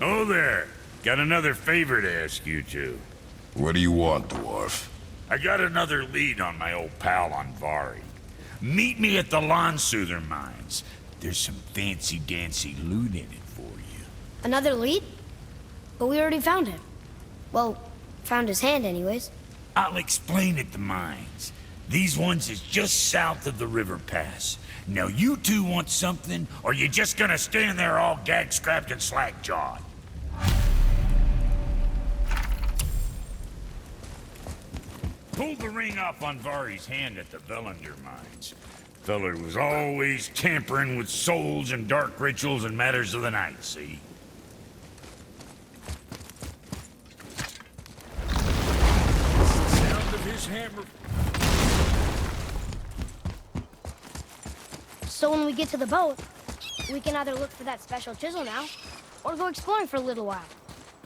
Oh there. Got another favor to ask you two. What do you want, dwarf? I got another lead on my old pal on Vari. Meet me at the Lawn Soother mines. There's some fancy-dancy loot in it for you. Another lead? But we already found him. Well, found his hand anyways. I'll explain at the mines. These ones is just south of the river pass. Now you two want something, or you just gonna stand there all gag-scrapped and slack-jawed? Pulled the ring off on Vari's hand at the Velander mines. Feller was always tampering with souls and dark rituals and matters of the night, see? Sound of his hammer. So when we get to the boat, we can either look for that special chisel now, or go exploring for a little while.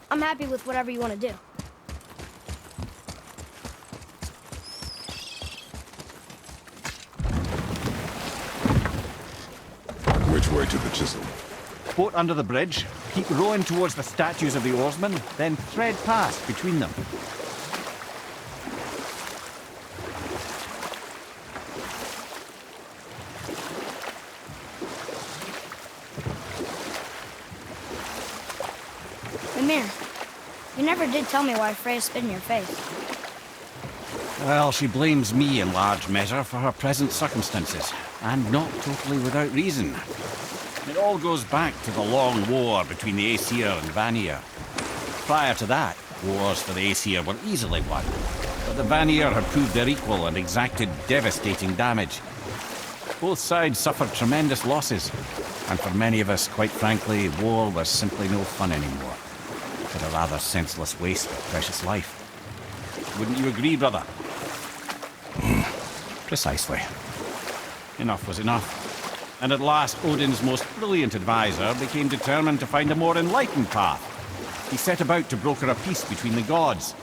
I'm happy with whatever you want to do. Which way to the chisel? Boat under the bridge, keep rowing towards the statues of the oarsmen, then thread past between them. Mimir, you never did tell me why Freya spit in your face. Well, she blames me in large measure for her present circumstances, and not totally without reason. It all goes back to the long war between the Aesir and Vanir. Prior to that, wars for the Aesir were easily won, but the Vanir had proved their equal and exacted devastating damage. Both sides suffered tremendous losses, and for many of us, quite frankly, war was simply no fun anymore, but a rather senseless waste of precious life. Wouldn't you agree, brother? Precisely. Enough was enough. And at last, Odin's most brilliant advisor became determined to find a more enlightened path. He set about to broker a peace between the gods.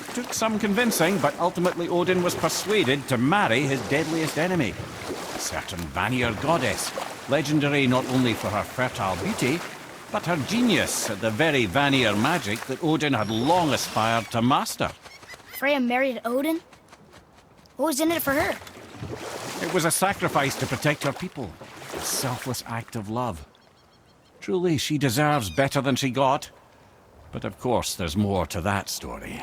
It took some convincing, but ultimately Odin was persuaded to marry his deadliest enemy, a certain Vanir goddess, legendary not only for her fertile beauty, but her genius at the very Vanir magic that Odin had long aspired to master. Freya married Odin? What was in it for her? It was a sacrifice to protect her people, a selfless act of love. Truly, she deserves better than she got. But of course, there's more to that story.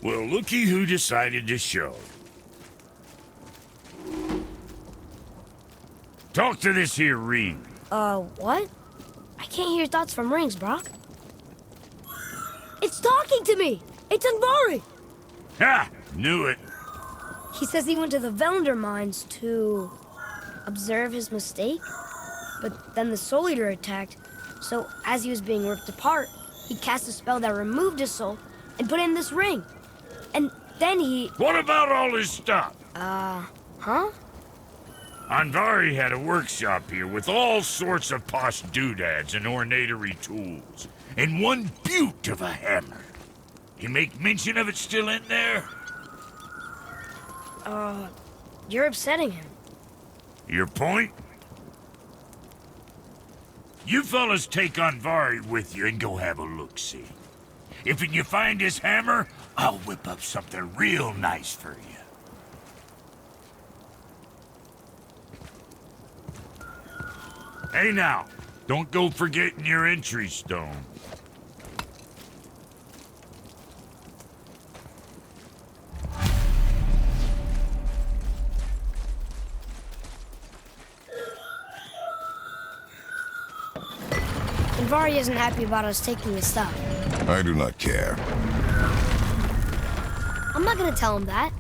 Well, looky who decided to show. Talk to this here ring. What? I can't hear thoughts from rings, Brock. It's talking to me! It's Anvari! Ha! Knew it. He says he went to the Velander mines to observe his mistake, but then the Soul Eater attacked, so as he was being ripped apart, he cast a spell that removed his soul and put it in this ring. And then he... What about all his stuff? Huh? Anvari had a workshop here with all sorts of posh doodads and ornatory tools, and one beaut of a hammer. You make mention of it still in there? You're upsetting him. Your point? You fellas take Anvari with you and go have a look-see. If you find his hammer, I'll whip up something real nice for you. Hey now, don't go forgetting your entry stone. And Vari isn't happy about us taking his stuff. I do not care. I'm not gonna tell him that.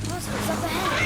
What's up ahead?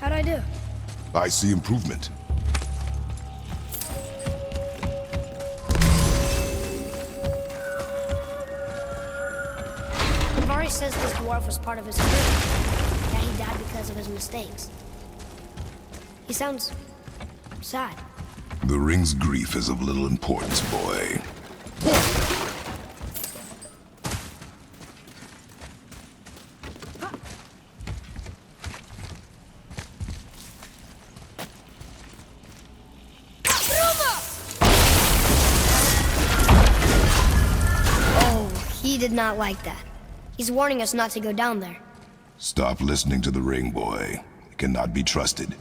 How'd I do? I see improvement. Vari says this dwarf was part of his crew. That he died because of his mistakes. He sounds sad. The ring's grief is of little importance, boy. He did not like that. He's warning us not to go down there. Stop listening to the ring, boy. It cannot be trusted.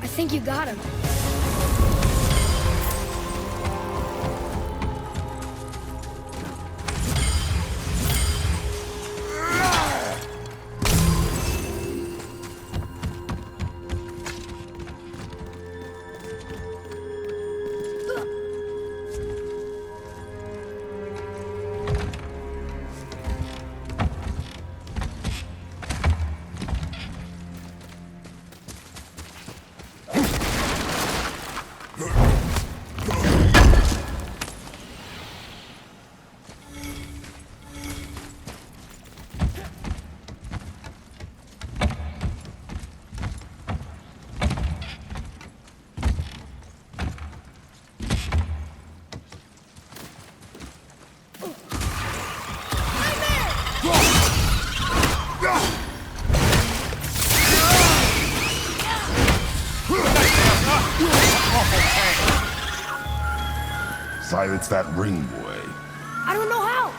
I think you got him. Silence that ring, boy. I don't know how.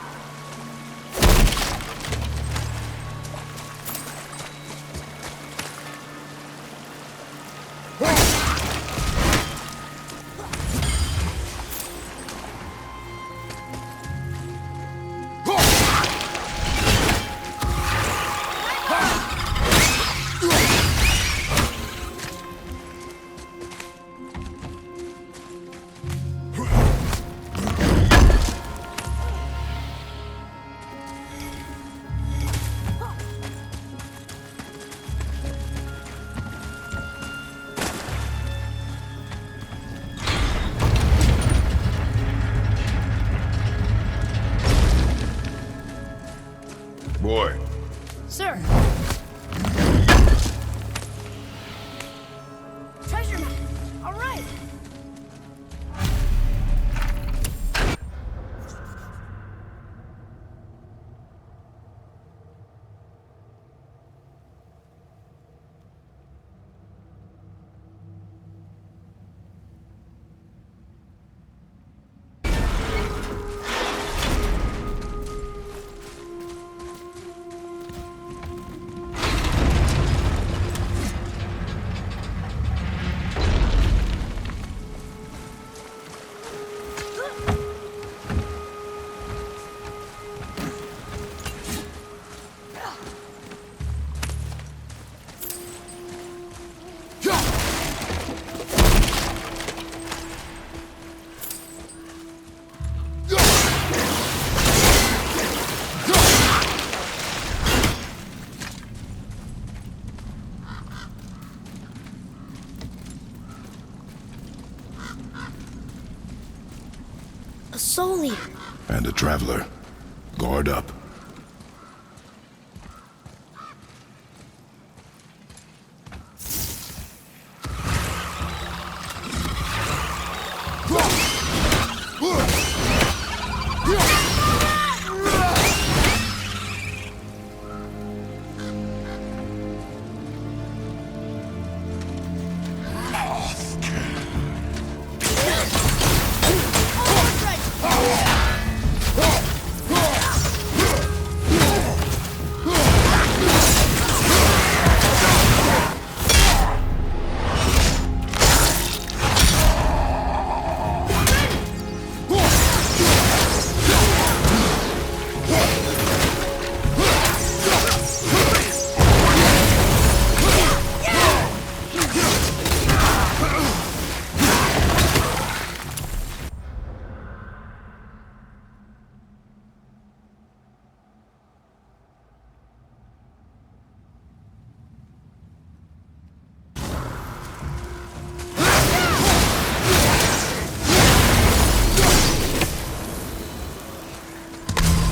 A soul eater. And a traveler. Guard up.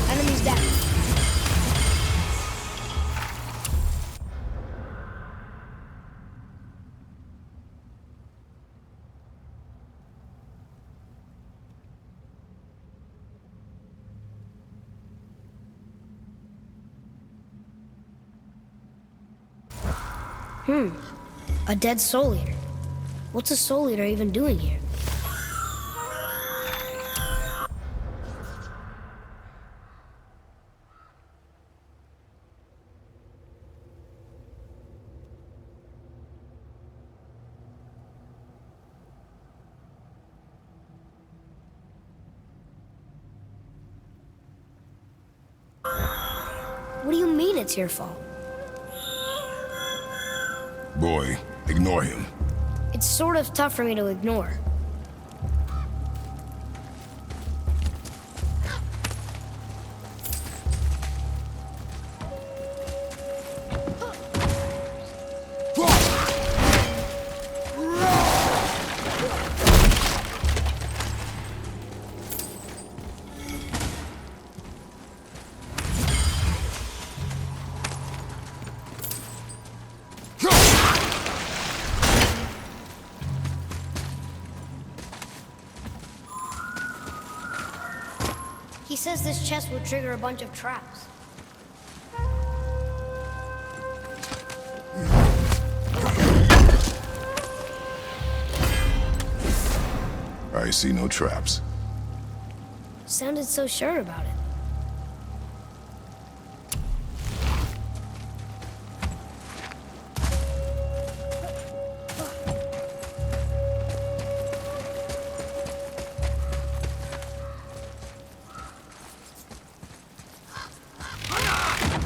Enemy's down. A dead soul eater. What's a soul eater even doing here? What do you mean it's your fault? Boy, ignore him. It's sort of tough for me to ignore. He says this chest will trigger a bunch of traps. I see no traps. Sounded so sure about it.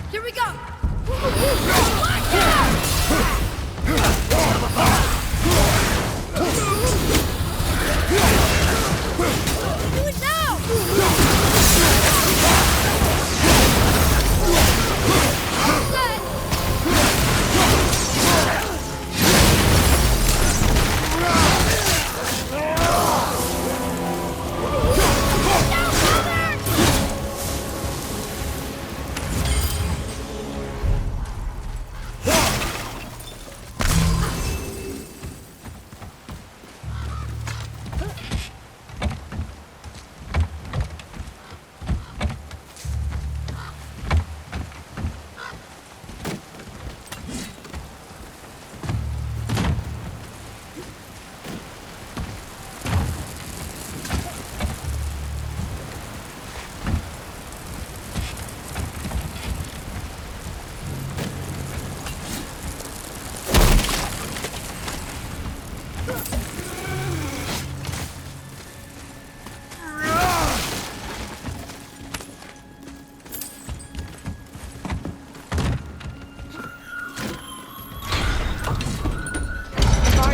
Here we go! Do it now!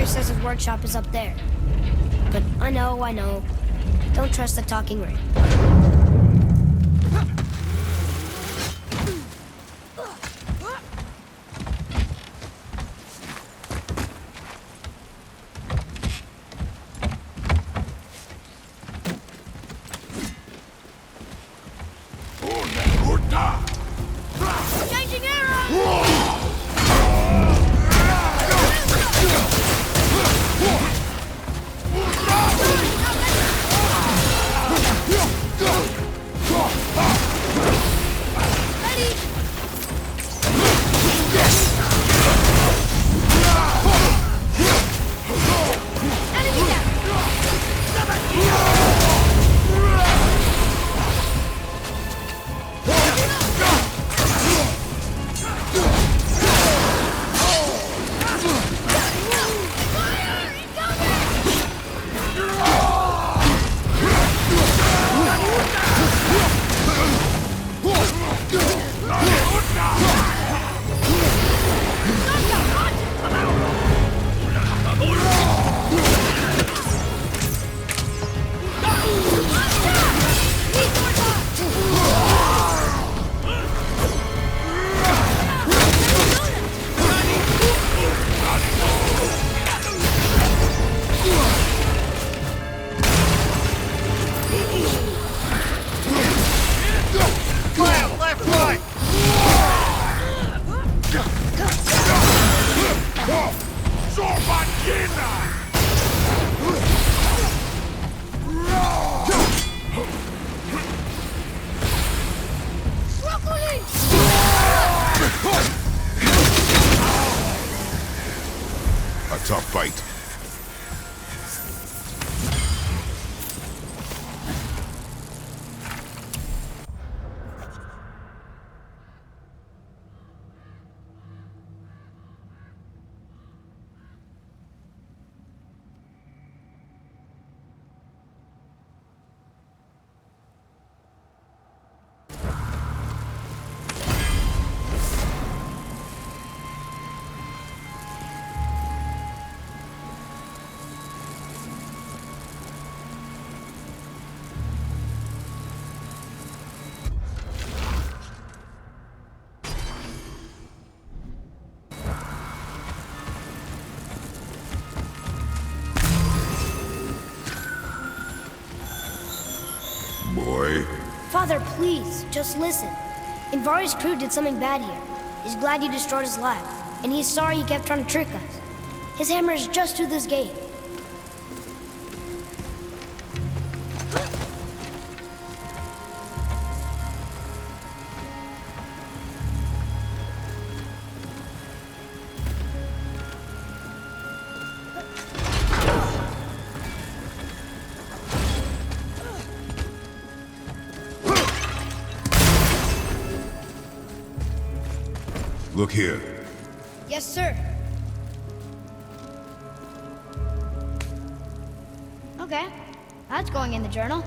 Says his workshop is up there. But I know. Don't trust the talking ring. tough fight. Boy. Father, please, just listen. Invari's crew did something bad here. He's glad you destroyed his lab, and he's sorry he kept trying to trick us. His hammer is just through this gate. Look here. Yes, sir. Okay, that's going in the journal.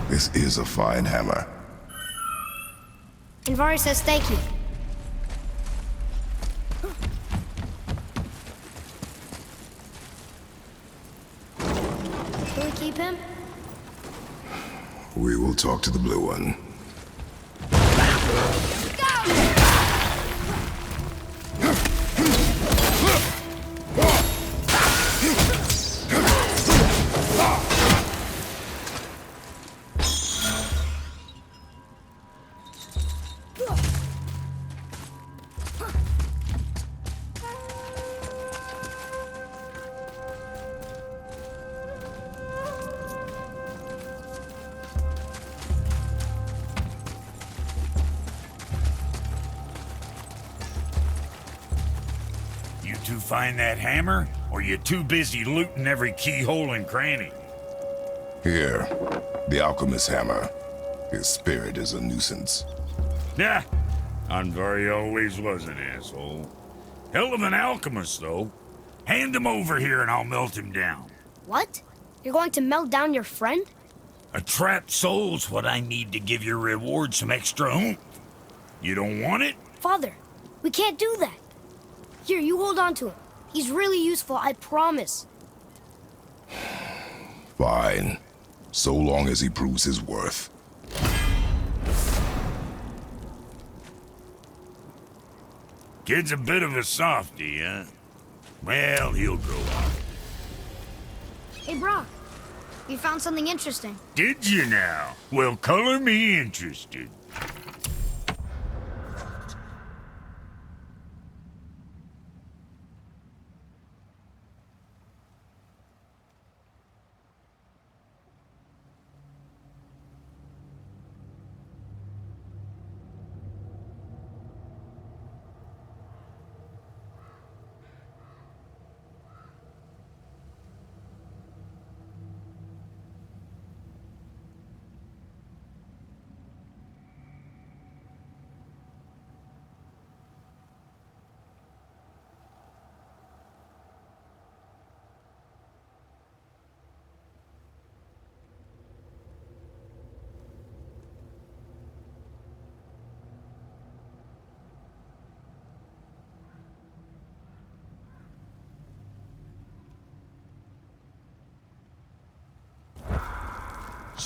This is a fine hammer. Invari says thank you. Can we keep him? We will talk to the blue one. You find that hammer, or you too busy looting every keyhole and cranny? Here, the alchemist's hammer. His spirit is a nuisance. Nah, Anvari always was an asshole. Hell of an alchemist, though. Hand him over here and I'll melt him down. What? You're going to melt down your friend? A trapped soul's what I need to give your reward some extra oomph. You don't want it? Father, we can't do that. Here, you hold on to him. He's really useful, I promise. Fine. So long as he proves his worth. Kid's a bit of a softie, huh? Well, he'll grow up. Hey, Brock. We found something interesting. Did you now? Well, color me interested.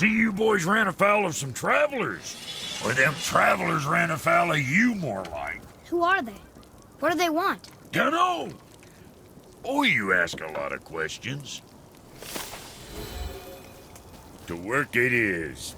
See, you boys ran afoul of some travelers. Or them travelers ran afoul of you, more like. Who are they? What do they want? Dunno. Oh, you ask a lot of questions. To work it is.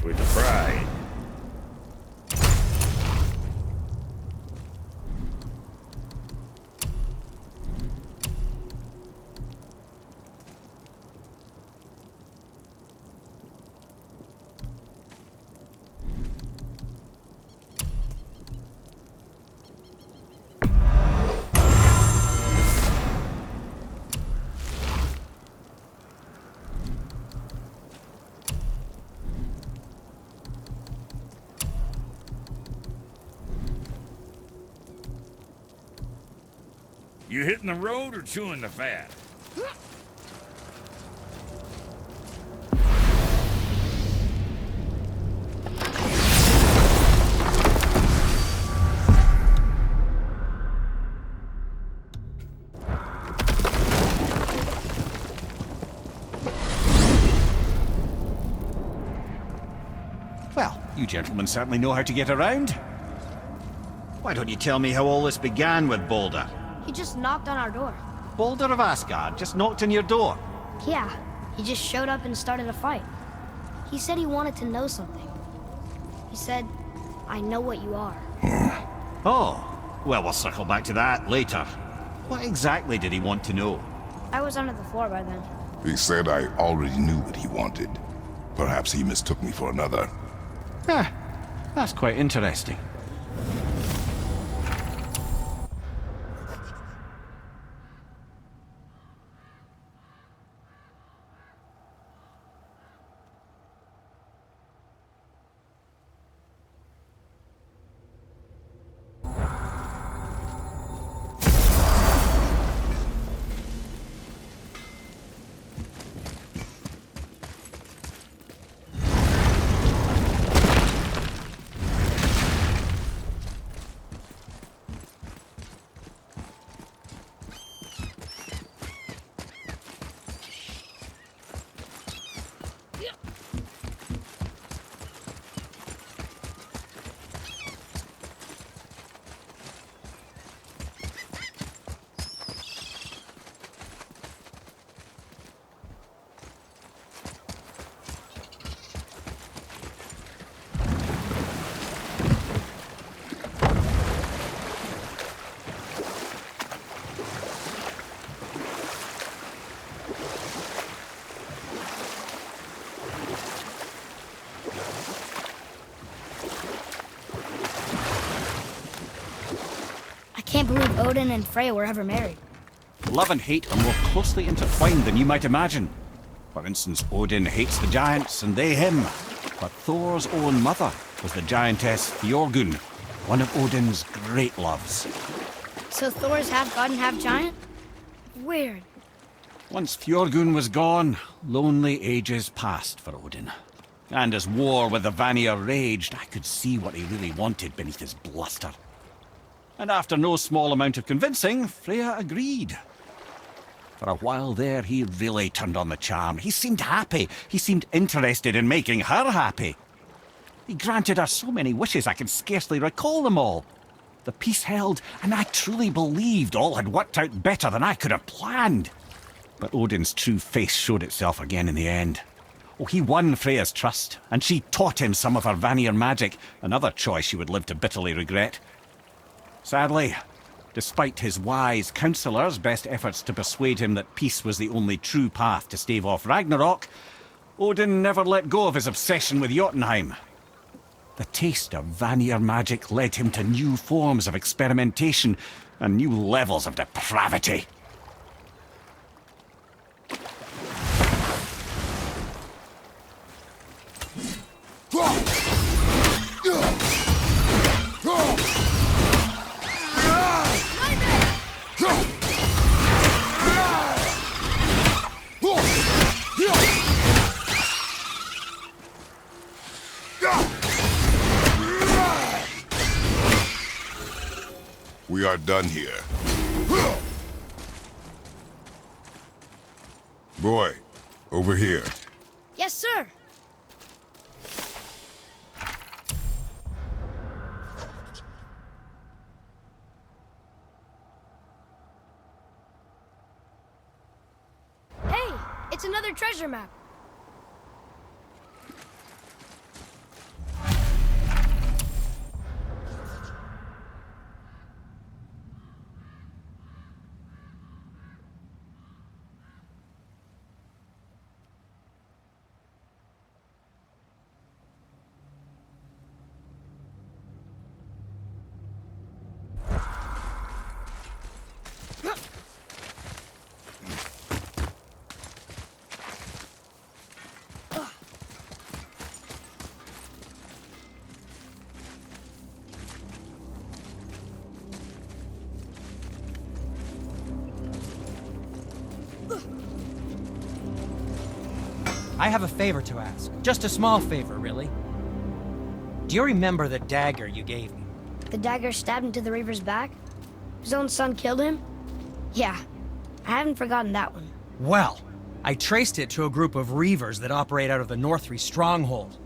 With the pride. You hitting the road or chewing the fat? Well, you gentlemen certainly know how to get around. Why don't you tell me how all this began with Boulder? He just knocked on our door. Boulder of Asgard just knocked on your door. Yeah, he just showed up and started a fight. He said he wanted to know something. He said, I know what you are. Oh, well, we'll circle back to that later. What exactly did he want to know? I was under the floor by then. He said I already knew what he wanted. Perhaps he mistook me for another. That's quite interesting. I can't believe Odin and Freya were ever married. Love and hate are more closely intertwined than you might imagine. For instance, Odin hates the giants and they him. But Thor's own mother was the giantess Fjorgyn, one of Odin's great loves. So Thor's half god and half giant? Weird. Once Fjorgyn was gone, lonely ages passed for Odin. And as war with the Vanir raged, I could see what he really wanted beneath his bluster. And after no small amount of convincing, Freya agreed. For a while there, he really turned on the charm. He seemed happy. He seemed interested in making her happy. He granted her so many wishes I can scarcely recall them all. The peace held, and I truly believed all had worked out better than I could have planned. But Odin's true face showed itself again in the end. Oh, he won Freya's trust, and she taught him some of her Vanir magic, another choice he would live to bitterly regret. Sadly, despite his wise counsellors' best efforts to persuade him that peace was the only true path to stave off Ragnarok, Odin never let go of his obsession with Jotunheim. The taste of Vanir magic led him to new forms of experimentation, and new levels of depravity. We are done here. Boy, over here. Yes, sir. Hey, it's another treasure map. I have a favor to ask. Just a small favor, really. Do you remember the dagger you gave me? The dagger stabbed into the Reaver's back? His own son killed him? Yeah, I haven't forgotten that one. Well, I traced it to a group of Reavers that operate out of the War4 stronghold.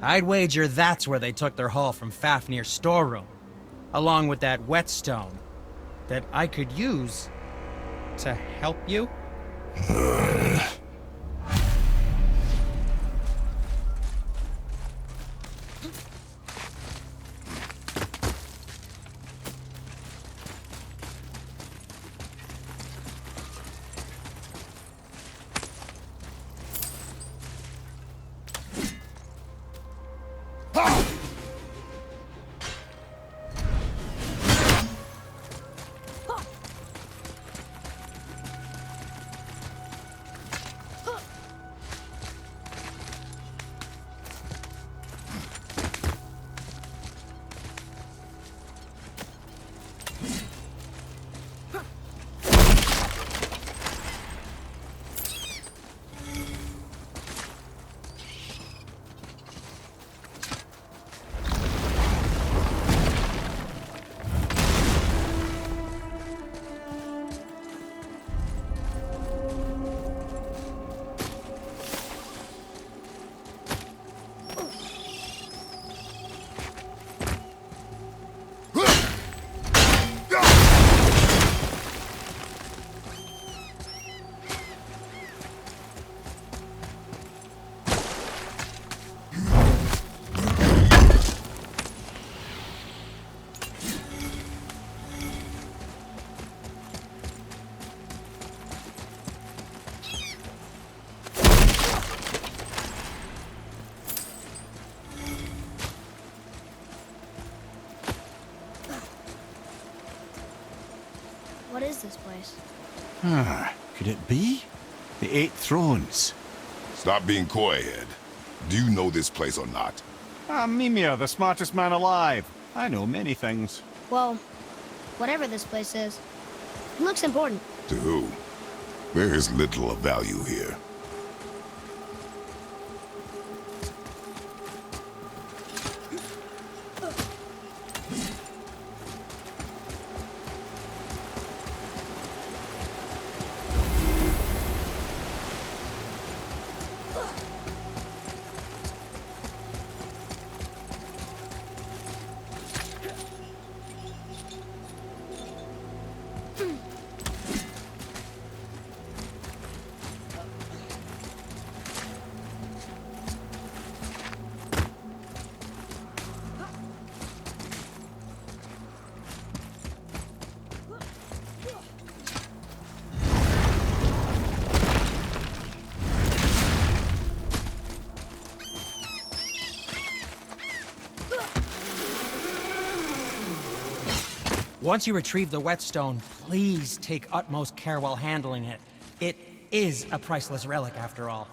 I'd wager that's where they took their haul from Fafnir's storeroom, along with that whetstone that I could use to help you. What is this place? Could it be? The Eight Thrones. Stop being coy, Head. Do you know this place or not? I'm Mimir, the smartest man alive. I know many things. Well, whatever this place is, it looks important. To who? There is little of value here. Once you retrieve the whetstone, please take utmost care while handling it. It is a priceless relic, after all.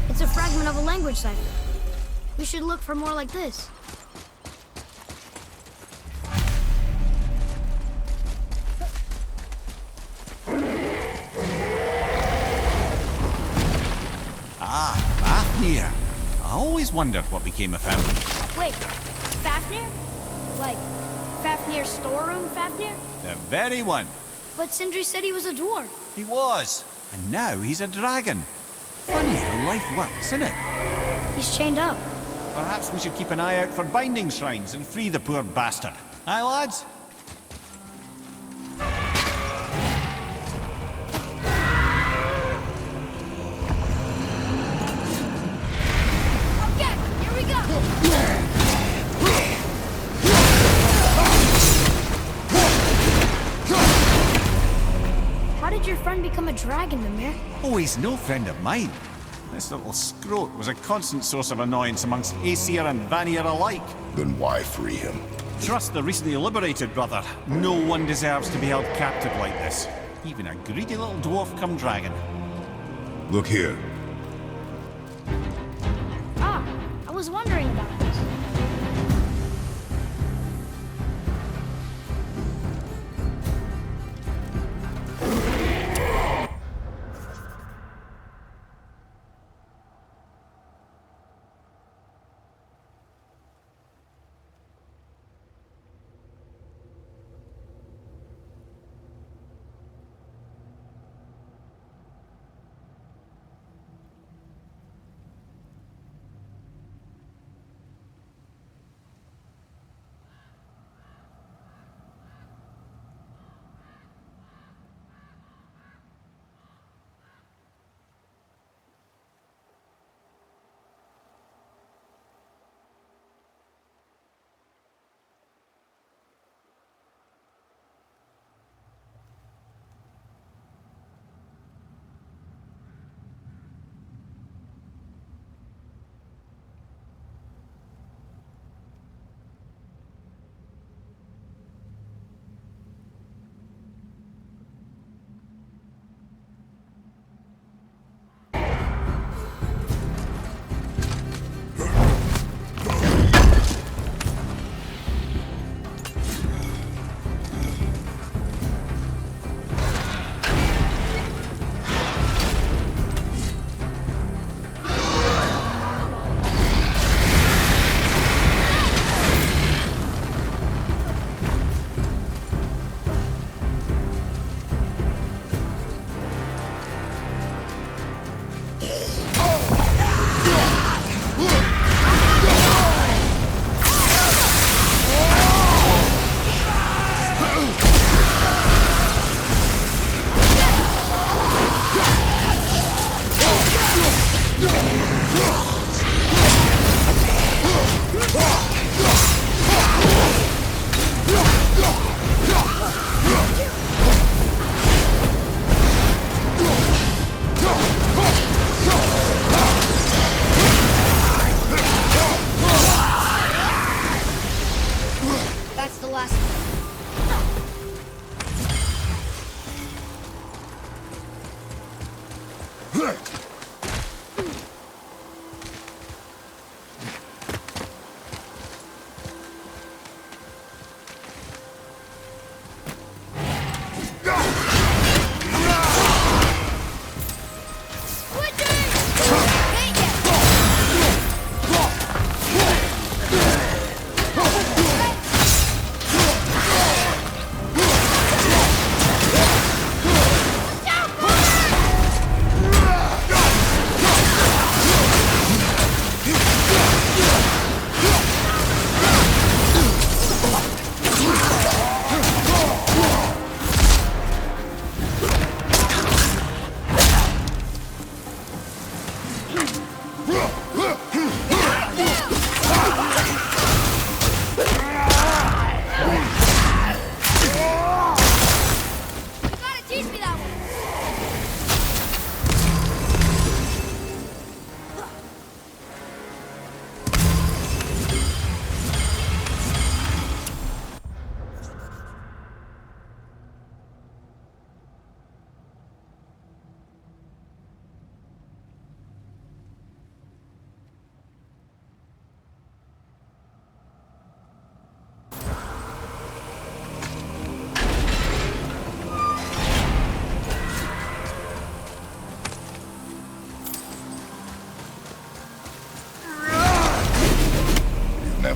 It's a fragment of a language cipher. We should look for more like this. Ah, Fafnir. I always wondered what became of him. Wait, Fafnir? Like, Fafnir's storeroom Fafnir? The very one. But Sindri said he was a dwarf. He was. And now he's a dragon. Funny how life works, isn't it? He's chained up. Perhaps we should keep an eye out for binding shrines and free the poor bastard. Aye, lads? Okay, here we go! How did your friend become a dragon, Mimir? Oh, he's no friend of mine. This little scrote was a constant source of annoyance amongst Aesir and Vanir alike. Then why free him? Trust the recently liberated, brother. No one deserves to be held captive like this. Even a greedy little dwarf come dragon. Look here. Ah, I was wondering about this.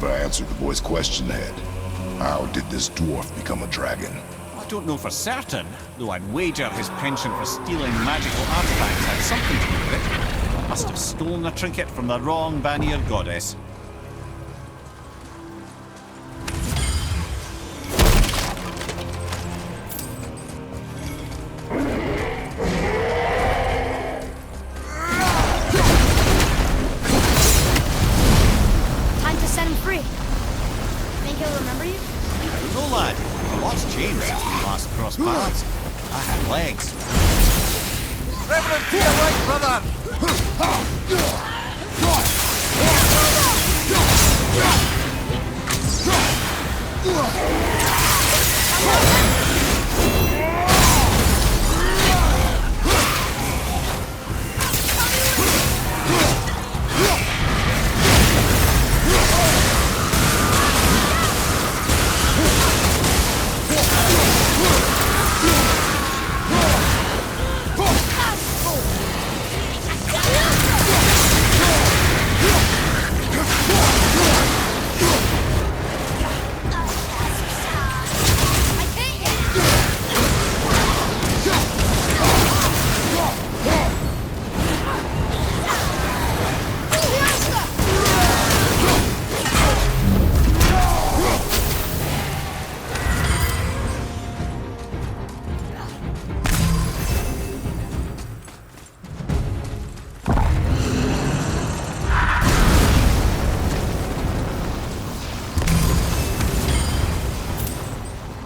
never answered the boy's question, Head. How did this dwarf become a dragon? I don't know for certain, though I'd wager his penchant for stealing magical artifacts had something to do with it. Must have stolen a trinket from the wrong Vanir goddess. Time to set him free. Think he'll remember you? No, lad. A lot's changed since we last crossed paths. I had legs. Reverend to your right, brother!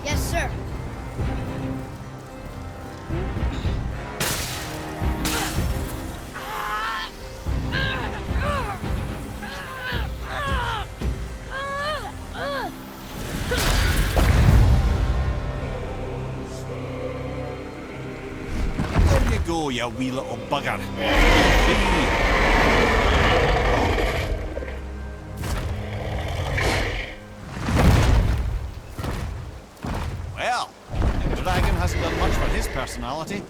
Yes, sir. There you go, you wee little bugger. Well, the dragon hasn't done much for his personality.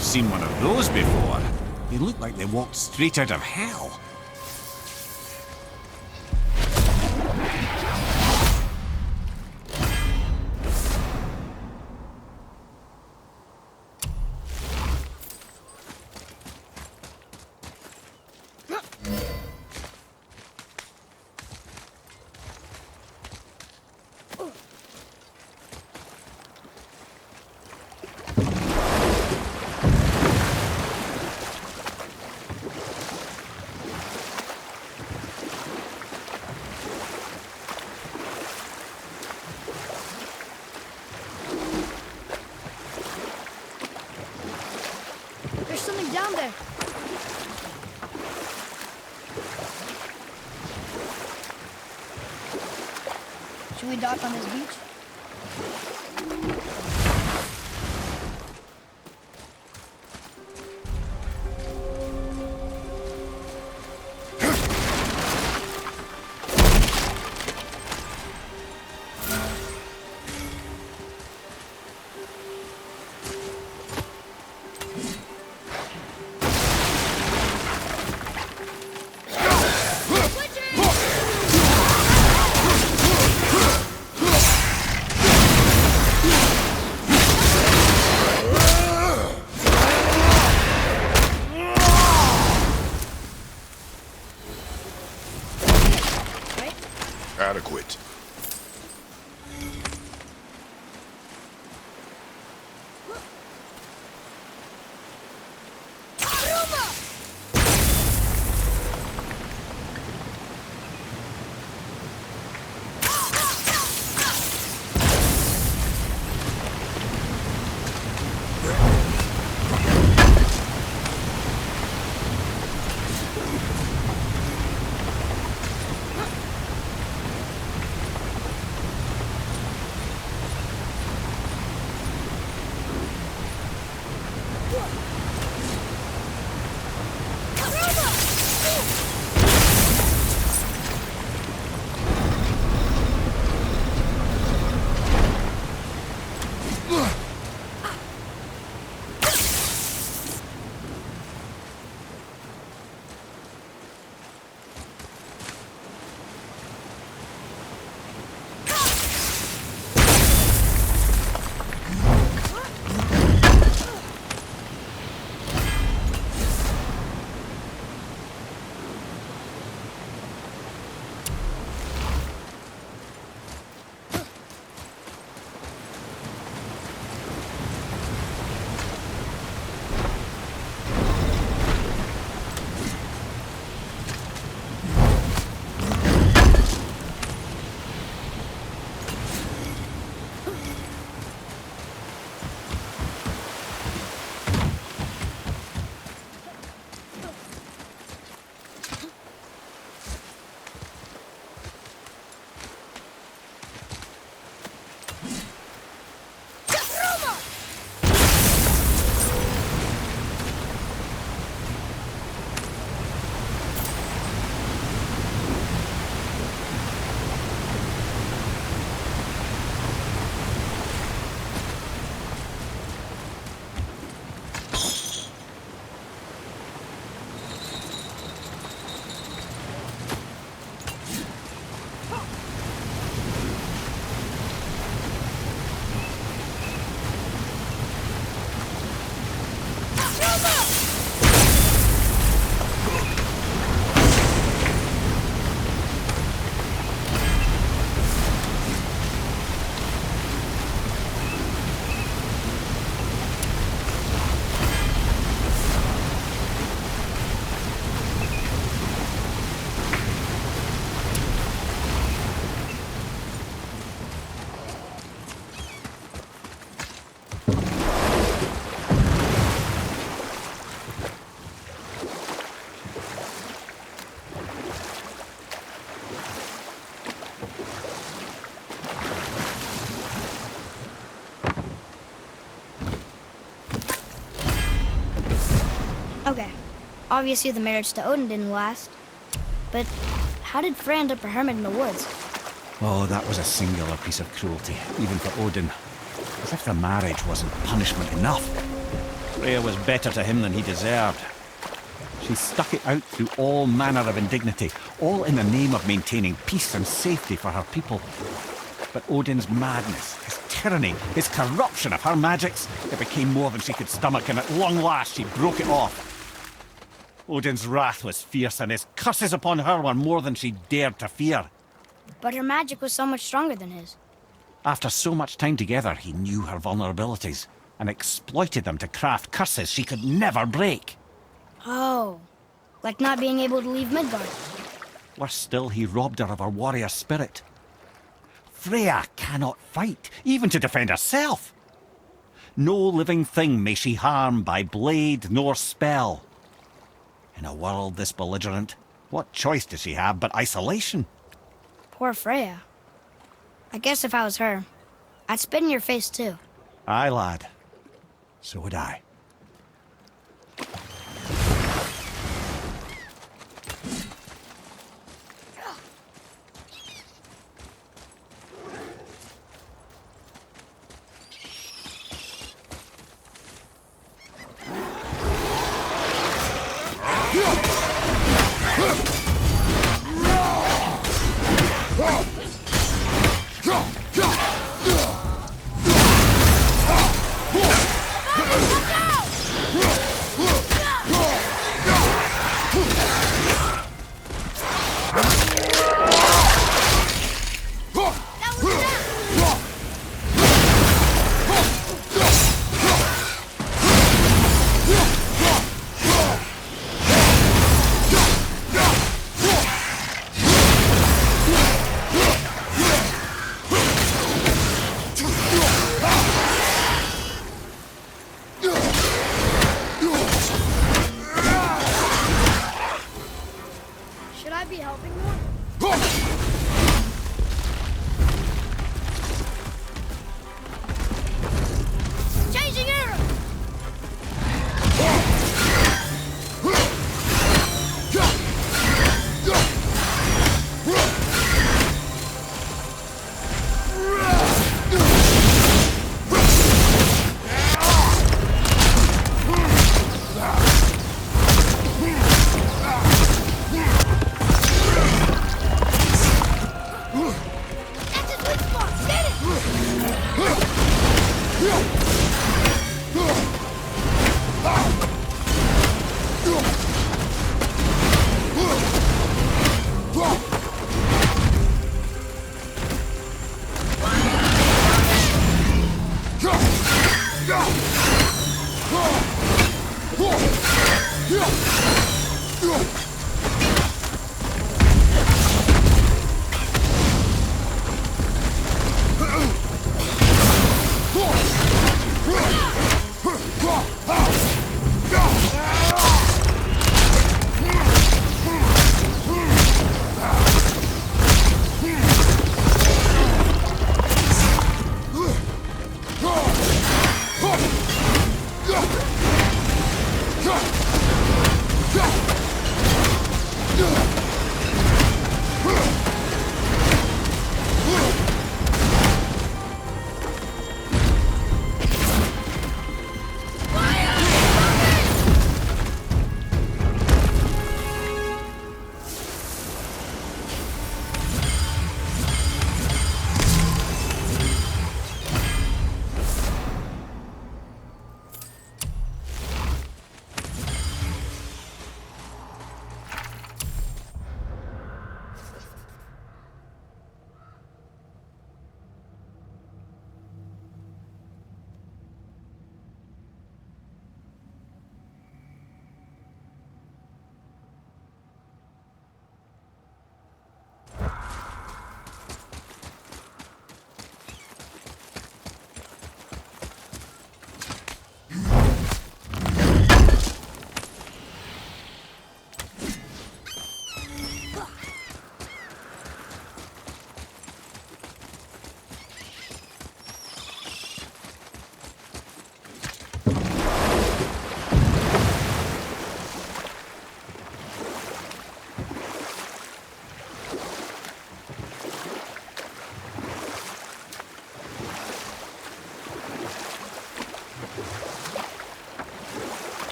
Seen one of those before. They look like they walked straight out of hell. Should we dock on this beach? Adequate. Okay, obviously the marriage to Odin didn't last. But how did Frey end up a hermit in the woods? Oh, that was a singular piece of cruelty, even for Odin. As if the marriage wasn't punishment enough. Freya was better to him than he deserved. She stuck it out through all manner of indignity, all in the name of maintaining peace and safety for her people. But Odin's madness, his tyranny, his corruption of her magics, it became more than she could stomach, and at long last she broke it off. Odin's wrath was fierce, and his curses upon her were more than she dared to fear. But her magic was so much stronger than his. After so much time together, he knew her vulnerabilities, and exploited them to craft curses she could never break. Oh, like not being able to leave Midgard. Worse still, he robbed her of her warrior spirit. Freya cannot fight, even to defend herself. No living thing may she harm by blade nor spell. In a world this belligerent, what choice does she have but isolation? Poor Freya. I guess if I was her, I'd spit in your face too. Aye, lad. So would I. Should I be helping more? Changing arrow! That's his weak spot! Get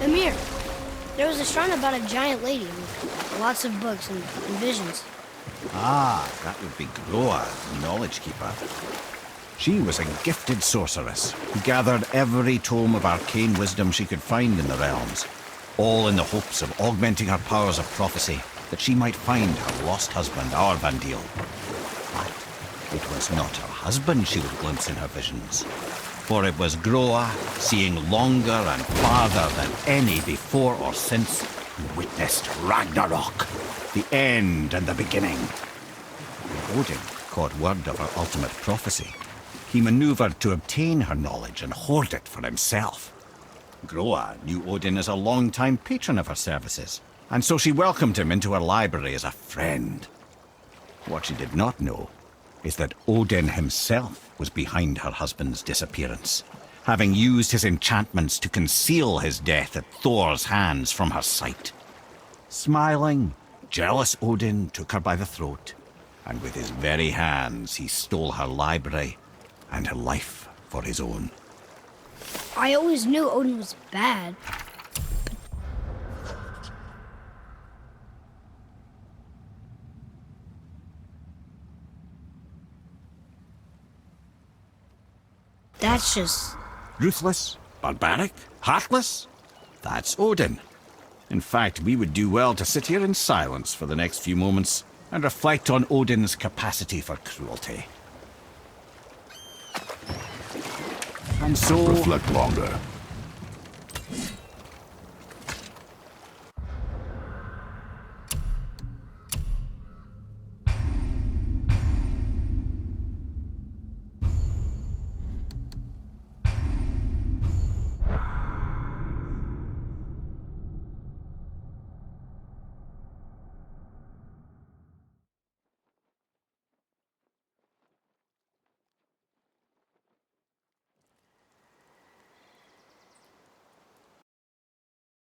Amir, there was a shrine about a giant lady with lots of books and visions. Ah, that would be Groa, the knowledge keeper. She was a gifted sorceress who gathered every tome of arcane wisdom she could find in the realms, all in the hopes of augmenting her powers of prophecy, that she might find her lost husband, Arvandil. But it was not her husband she would glimpse in her visions, for it was Groa, seeing longer and farther than any before or since, who witnessed Ragnarok, the end and the beginning. When Odin caught word of her ultimate prophecy, he maneuvered to obtain her knowledge and hoard it for himself. Groa knew Odin as a long-time patron of her services, and so she welcomed him into her library as a friend. What she did not know is that Odin himself was behind her husband's disappearance, having used his enchantments to conceal his death at Thor's hands from her sight. Smiling, jealous Odin took her by the throat, and with his very hands he stole her library and her life for his own. I always knew Odin was bad. That's just... Ruthless, barbaric, heartless? That's Odin. In fact, we would do well to sit here in silence for the next few moments and reflect on Odin's capacity for cruelty. And so... Reflect longer.